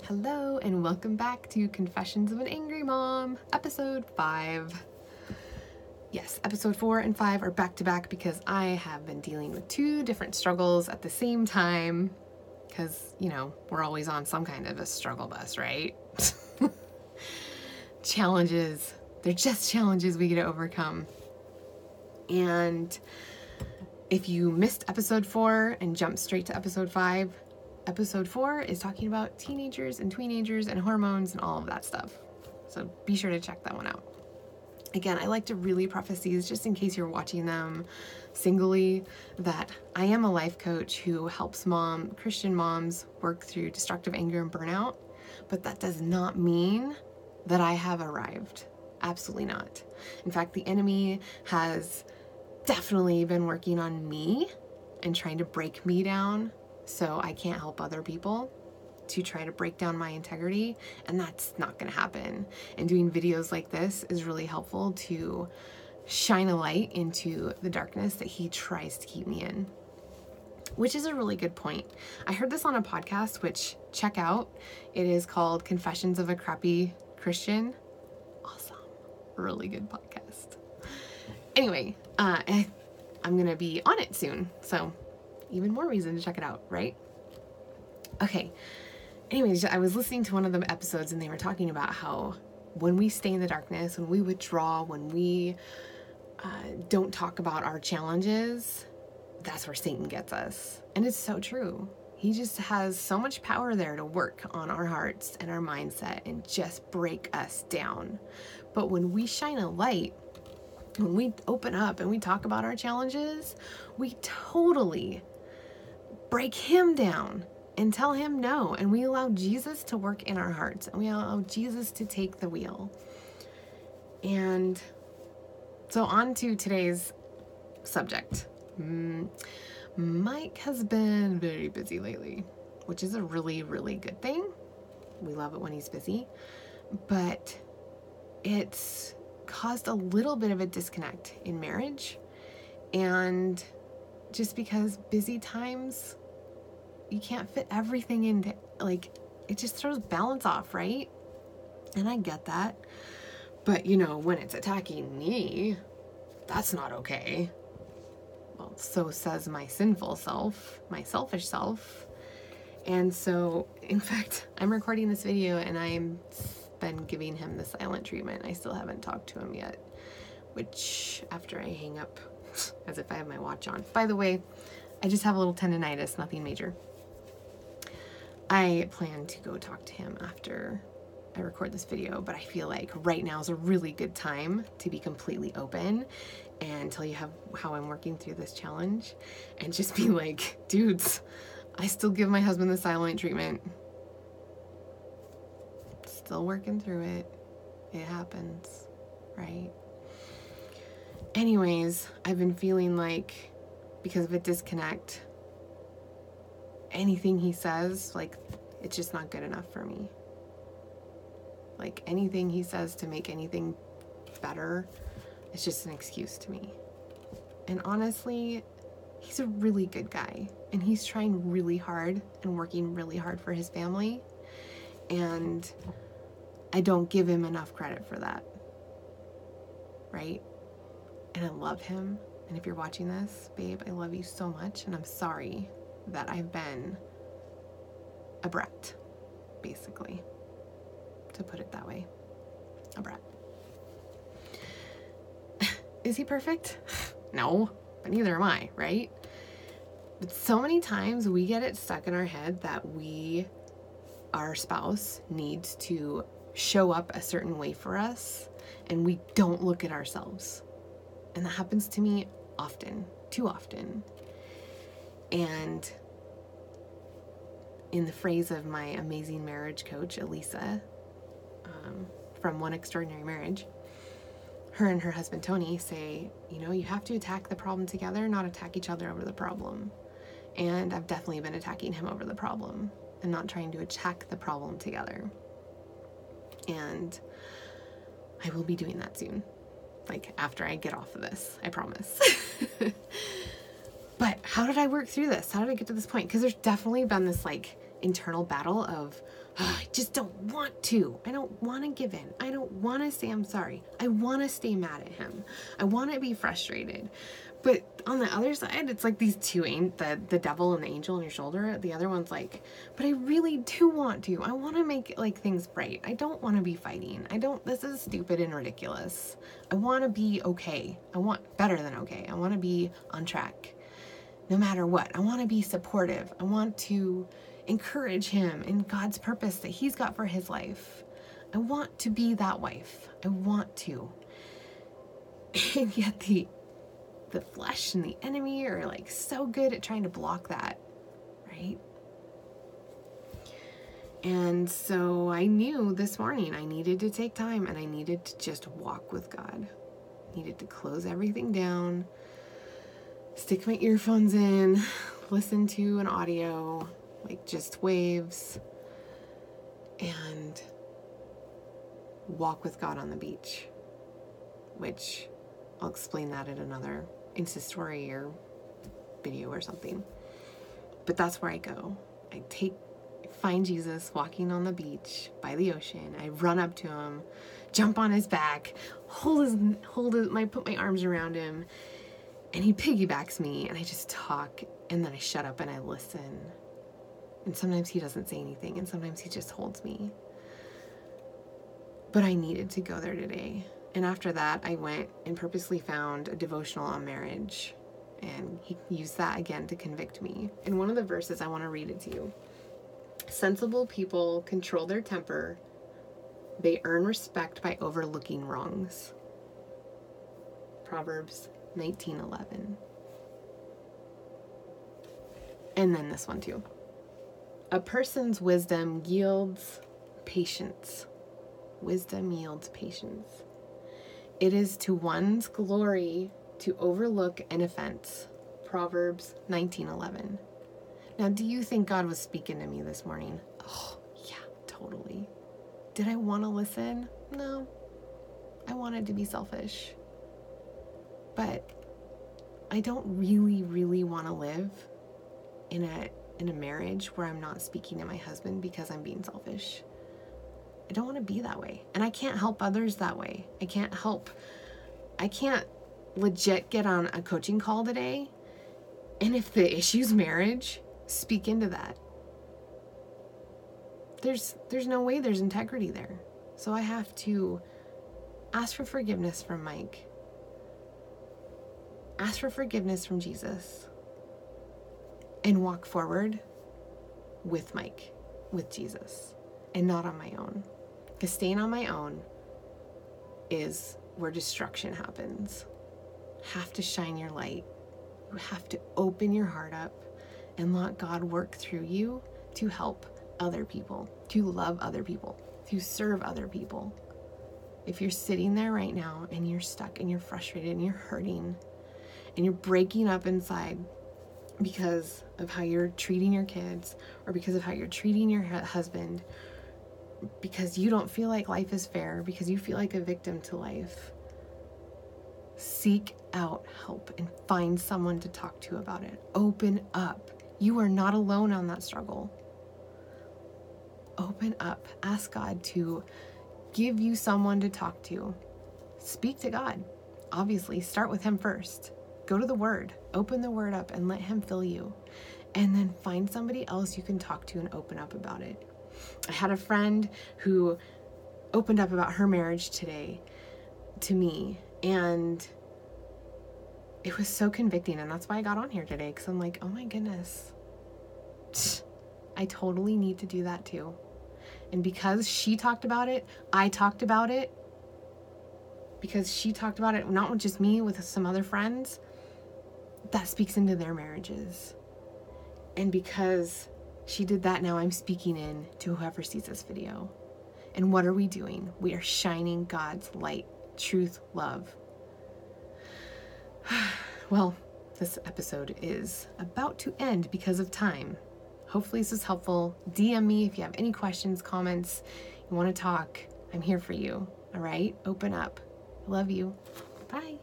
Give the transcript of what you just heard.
Hello and welcome back to Confessions of an Angry Mom, episode 5. Yes, episode 4 and 5 are back to back because I have been dealing with 2 different struggles at the same time because, we're always on some kind of a struggle bus, right? Challenges. They're just challenges we get to overcome. And if you missed episode 4 and jumped straight to episode 5, episode 4 is talking about teenagers and tweenagers and hormones and all of that stuff. So be sure to check that one out. Again, I like to really preface these just in case you're watching them singly, that I am a life coach who helps Christian moms work through destructive anger and burnout, but that does not mean that I have arrived. Absolutely not. In fact, the enemy has definitely been working on me and trying to break me down so I can't help other people, to try to break down my integrity, and that's not going to happen. And doing videos like this is really helpful to shine a light into the darkness that he tries to keep me in, which is a really good point. I heard this on a podcast, which check out. It is called Confessions of a Crappy Christian. Awesome. Really good podcast. Anyway, I'm going to be on it soon, so even more reason to check it out, right? Okay. Anyways, I was listening to one of the episodes and they were talking about how when we stay in the darkness, when we withdraw, when we don't talk about our challenges, that's where Satan gets us. And it's so true. He just has so much power there to work on our hearts and our mindset and just break us down. But when we shine a light, when we open up and we talk about our challenges, we totally break him down and tell him no. And we allow Jesus to work in our hearts, and we allow Jesus to take the wheel. And so on to today's subject. Mike has been very busy lately, which is a really, really good thing. We love it when he's busy, but it's caused a little bit of a disconnect in marriage. And just because busy times, you can't fit everything into, it just throws balance off, right? And I get that. But, when it's attacking me, that's not okay. Well, so says my sinful self, my selfish self. And so, in fact, I'm recording this video and I've been giving him the silent treatment. I still haven't talked to him yet, which after I hang up, as if I have my watch on. By the way, I just have a little tendonitis, nothing major. I plan to go talk to him after I record this video, but I feel like right now is a really good time to be completely open and tell you how I'm working through this challenge, and just be like, dudes, I still give my husband the silent treatment. Still working through it. It happens, right? Anyways, I've been feeling like, because of a disconnect, anything he says, it's just not good enough for me. Anything he says to make anything better, it's just an excuse to me. And honestly, he's a really good guy, and he's trying really hard and working really hard for his family, and I don't give him enough credit for that, right? And I love him, and if you're watching this, babe, I love you so much, and I'm sorry that I've been a brat, basically, to put it that way. A brat. Is he perfect? No, but neither am I, right? But so many times we get it stuck in our head that our spouse needs to show up a certain way for us, and we don't look at ourselves. And that happens to me often, too often. And in the phrase of my amazing marriage coach, Elisa, from One Extraordinary Marriage, her and her husband, Tony, say, you have to attack the problem together, not attack each other over the problem. And I've definitely been attacking him over the problem and not trying to attack the problem together. And I will be doing that soon. After I get off of this, I promise. But how did I work through this? How did I get to this point? Because there's definitely been this internal battle of I just don't want to. I don't want to give in. I don't want to say I'm sorry. I want to stay mad at him. I want to be frustrated. But on the other side, it's like these two ain't the devil and the angel on your shoulder. The other one's like, but I really do want to. I want to make like things bright. I don't want to be fighting. This is stupid and ridiculous. I want to be okay. I want better than okay. I want to be on track no matter what. I want to be supportive. I want to encourage him in God's purpose that he's got for his life. I want to be that wife. I want to. And yet the flesh and the enemy are like so good at trying to block that, right? And so I knew this morning I needed to take time and I needed to just walk with God. I needed to close everything down, stick my earphones in, listen to an audio, like just waves, and walk with God on the beach, which I'll explain that in another Insta story or video or something. But that's where I go. I find Jesus walking on the beach by the ocean. I run up to him, jump on his back, put my arms around him, and he piggybacks me, and I just talk, and then I shut up and I listen. And sometimes he doesn't say anything, and sometimes he just holds me. But I needed to go there today. And after that, I went and purposely found a devotional on marriage. And he used that again to convict me. In one of the verses, I want to read it to you. Sensible people control their temper. They earn respect by overlooking wrongs. Proverbs 19:11. And then this one too. A person's wisdom yields patience. Wisdom yields patience. It is to one's glory to overlook an offense. Proverbs 19:11. Now, do you think God was speaking to me this morning? Oh, yeah, totally. Did I want to listen? No. I wanted to be selfish. But I don't really want to live in a marriage where I'm not speaking to my husband because I'm being selfish. I don't want to be that way. And I can't help others that way. I can't legit get on a coaching call today, and if the issue's marriage, speak into that. There's no way there's integrity there. So I have to ask for forgiveness from Mike. Ask for forgiveness from Jesus. And walk forward with Mike, with Jesus, and not on my own. Because staying on my own is where destruction happens. You have to shine your light. You have to open your heart up and let God work through you to help other people, to love other people, to serve other people. If you're sitting there right now and you're stuck and you're frustrated and you're hurting and you're breaking up inside because of how you're treating your kids or because of how you're treating your husband, because you don't feel like life is fair, because you feel like a victim to life, seek out help and find someone to talk to about it. Open up. You are not alone on that struggle. Open up. Ask God to give you someone to talk to. Speak to God. Obviously, start with him first. Go to the Word. Open the Word up and let him fill you. And then find somebody else you can talk to and open up about it. I had a friend who opened up about her marriage today to me, and it was so convicting, and that's why I got on here today, because I'm like, oh my goodness, I totally need to do that too. And because she talked about it, I talked about it. Because she talked about it, not with just me, with some other friends, that speaks into their marriages. And because she did that, now I'm speaking in to whoever sees this video. And what are we doing? We are shining God's light, truth, love. Well, this episode is about to end because of time. Hopefully this is helpful. DM me if you have any questions, comments, you want to talk. I'm here for you. All right? Open up. I love you. Bye.